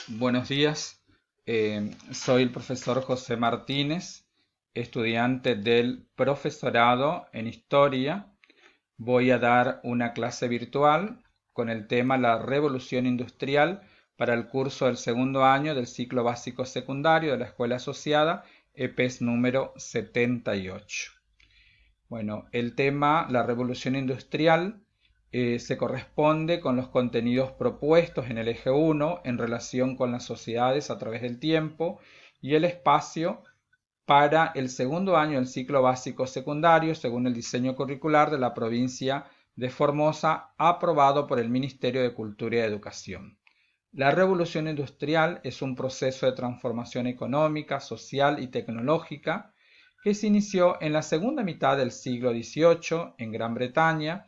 Buenos días, soy el profesor José Martínez, estudiante del profesorado en Historia. Voy a dar una clase virtual con el tema La Revolución Industrial para el curso del segundo año del ciclo básico secundario de la Escuela Asociada, EPES número 78. Bueno, el tema La Revolución Industrial se corresponde con los contenidos propuestos en el eje 1 en relación con las sociedades a través del tiempo y el espacio para el segundo año del ciclo básico secundario según el diseño curricular de la provincia de Formosa aprobado por el Ministerio de Cultura y Educación. La revolución industrial es un proceso de transformación económica, social y tecnológica que se inició en la segunda mitad del siglo XVIII en Gran Bretaña,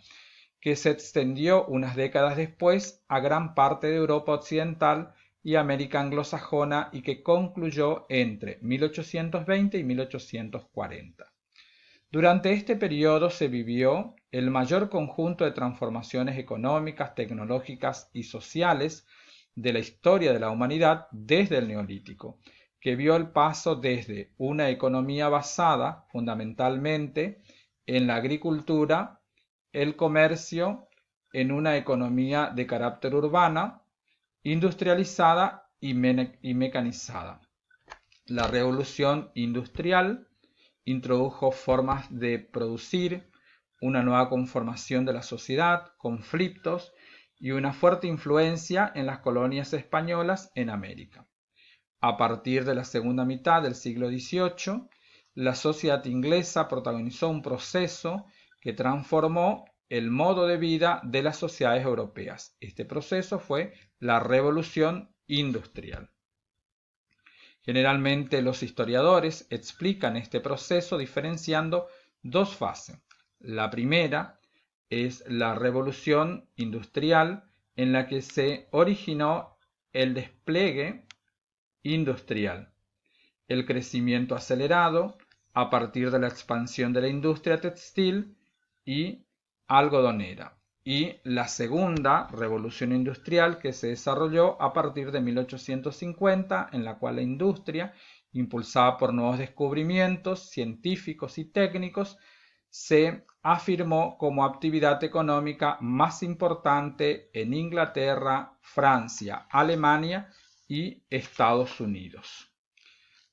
que se extendió unas décadas después a gran parte de Europa occidental y América anglosajona y que concluyó entre 1820 y 1840. Durante este periodo se vivió el mayor conjunto de transformaciones económicas, tecnológicas y sociales de la historia de la humanidad desde el Neolítico, que vio el paso desde una economía basada fundamentalmente en la agricultura, el comercio, en una economía de carácter urbana, industrializada y mecanizada. La revolución industrial introdujo formas de producir, una nueva conformación de la sociedad, conflictos y una fuerte influencia en las colonias españolas en América. A partir de la segunda mitad del siglo XVIII, la sociedad inglesa protagonizó un proceso que transformó el modo de vida de las sociedades europeas. Este proceso fue la Revolución Industrial. Generalmente los historiadores explican este proceso diferenciando dos fases. La primera es la revolución industrial en la que se originó el despliegue industrial, el crecimiento acelerado a partir de la expansión de la industria textil y algodonera, y la segunda revolución industrial que se desarrolló a partir de 1850, en la cual la industria, impulsada por nuevos descubrimientos científicos y técnicos, se afirmó como actividad económica más importante en Inglaterra, Francia, Alemania y Estados Unidos.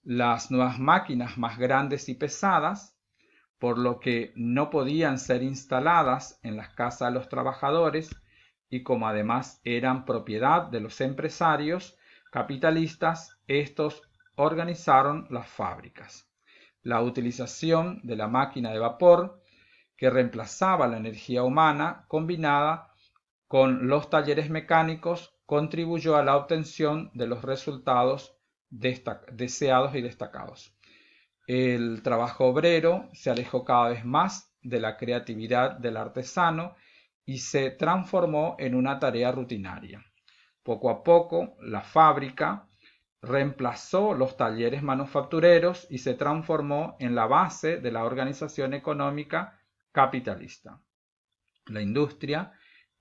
Las nuevas máquinas más grandes y pesadas, por lo que no podían ser instaladas en las casas de los trabajadores y como además eran propiedad de los empresarios capitalistas, estos organizaron las fábricas. La utilización de la máquina de vapor, que reemplazaba la energía humana combinada con los talleres mecánicos, contribuyó a la obtención de los resultados deseados y destacados. El trabajo obrero se alejó cada vez más de la creatividad del artesano y se transformó en una tarea rutinaria. Poco a poco, la fábrica reemplazó los talleres manufactureros y se transformó en la base de la organización económica capitalista. La industria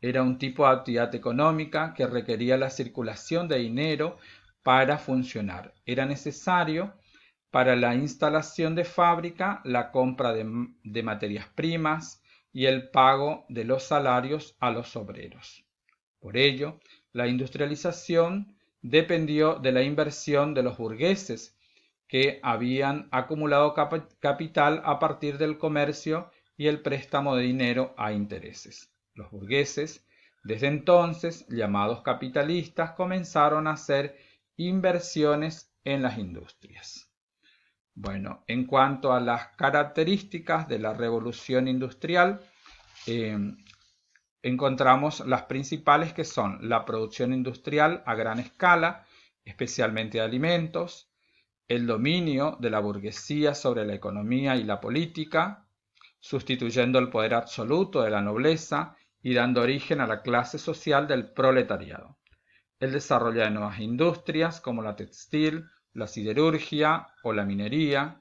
era un tipo de actividad económica que requería la circulación de dinero para funcionar. Era necesario para la instalación de fábrica la compra de materias primas y el pago de los salarios a los obreros. Por ello, la industrialización dependió de la inversión de los burgueses, que habían acumulado capital a partir del comercio y el préstamo de dinero a intereses. Los burgueses, desde entonces llamados capitalistas, comenzaron a hacer inversiones en las industrias. Bueno, en cuanto a las características de la revolución industrial, eh, encontramos las principales, que son la producción industrial a gran escala, especialmente de alimentos, el dominio de la burguesía sobre la economía y la política, sustituyendo el poder absoluto de la nobleza y dando origen a la clase social del proletariado. El desarrollo de nuevas industrias como la textil, la siderurgia o la minería,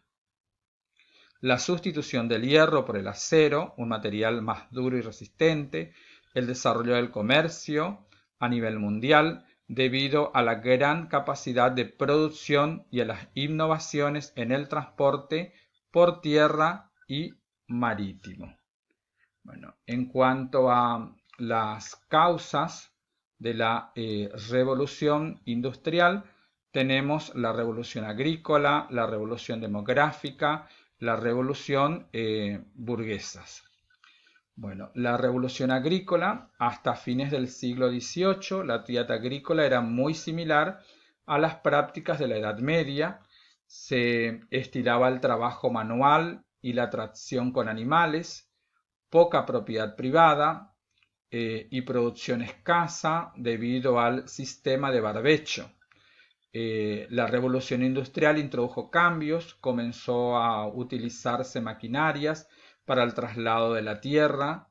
la sustitución del hierro por el acero, un material más duro y resistente, el desarrollo del comercio a nivel mundial, debido a la gran capacidad de producción y a las innovaciones en el transporte por tierra y marítimo. Bueno, en cuanto a las causas de la revolución industrial, tenemos la revolución agrícola, la revolución demográfica, la revolución burguesas. Bueno, la revolución agrícola, hasta fines del siglo XVIII, la actividad agrícola era muy similar a las prácticas de la Edad Media. Se estilaba el trabajo manual y la tracción con animales, poca propiedad privada y producción escasa debido al sistema de barbecho. La revolución industrial introdujo cambios, comenzó a utilizarse maquinarias para el traslado de la tierra,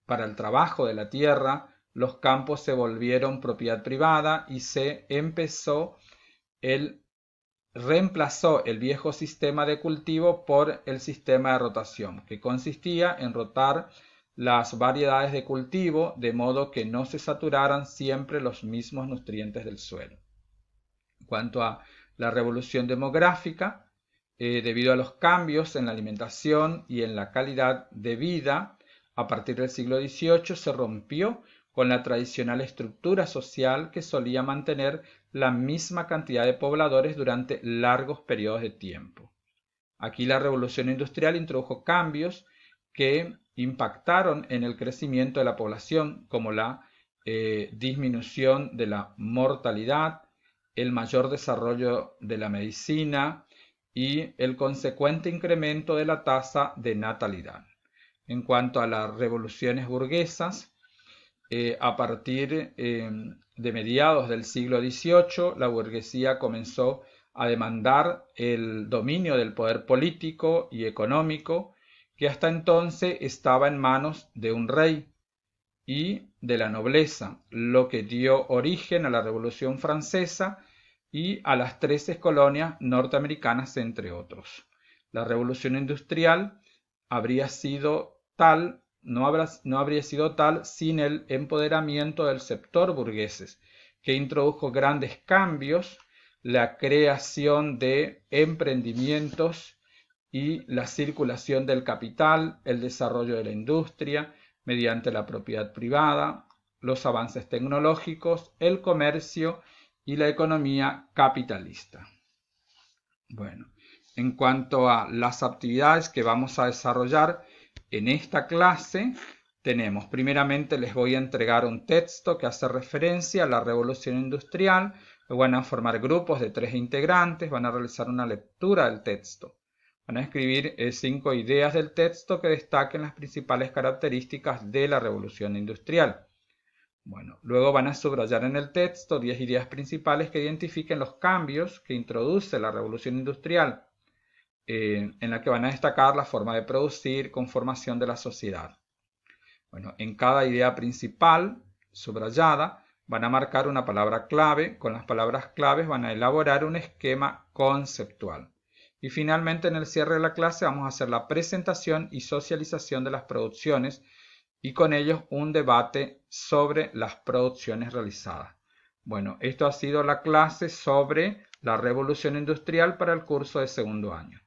para el trabajo de la tierra, los campos se volvieron propiedad privada y reemplazó el viejo sistema de cultivo por el sistema de rotación, que consistía en rotar las variedades de cultivo de modo que no se saturaran siempre los mismos nutrientes del suelo. En cuanto a la revolución demográfica, debido a los cambios en la alimentación y en la calidad de vida, a partir del siglo XVIII se rompió con la tradicional estructura social que solía mantener la misma cantidad de pobladores durante largos periodos de tiempo. Aquí la revolución industrial introdujo cambios que impactaron en el crecimiento de la población, como la disminución de la mortalidad, el mayor desarrollo de la medicina y el consecuente incremento de la tasa de natalidad. En cuanto a las revoluciones burguesas, a partir de mediados del siglo XVIII, la burguesía comenzó a demandar el dominio del poder político y económico que hasta entonces estaba en manos de un rey y de la nobleza, lo que dio origen a la Revolución Francesa y a las 13 colonias norteamericanas, entre otros. La Revolución Industrial habría sido tal, no habría sido tal sin el empoderamiento del sector burgueses, que introdujo grandes cambios, la creación de emprendimientos y la circulación del capital, el desarrollo de la industria mediante la propiedad privada, los avances tecnológicos, el comercio y la economía capitalista. Bueno, en cuanto a las actividades que vamos a desarrollar en esta clase, tenemos, primeramente les voy a entregar un texto que hace referencia a la revolución industrial. Van a formar grupos de 3 integrantes, van a realizar una lectura del texto. Van a escribir 5 ideas del texto que destaquen las principales características de la revolución industrial. Bueno, luego van a subrayar en el texto 10 ideas principales que identifiquen los cambios que introduce la revolución industrial, en la que van a destacar la forma de producir, conformación de la sociedad. Bueno, en cada idea principal subrayada van a marcar una palabra clave. Con las palabras claves van a elaborar un esquema conceptual. Y finalmente, en el cierre de la clase vamos a hacer la presentación y socialización de las producciones y con ellos un debate sobre las producciones realizadas. Bueno, esto ha sido la clase sobre la revolución industrial para el curso de segundo año.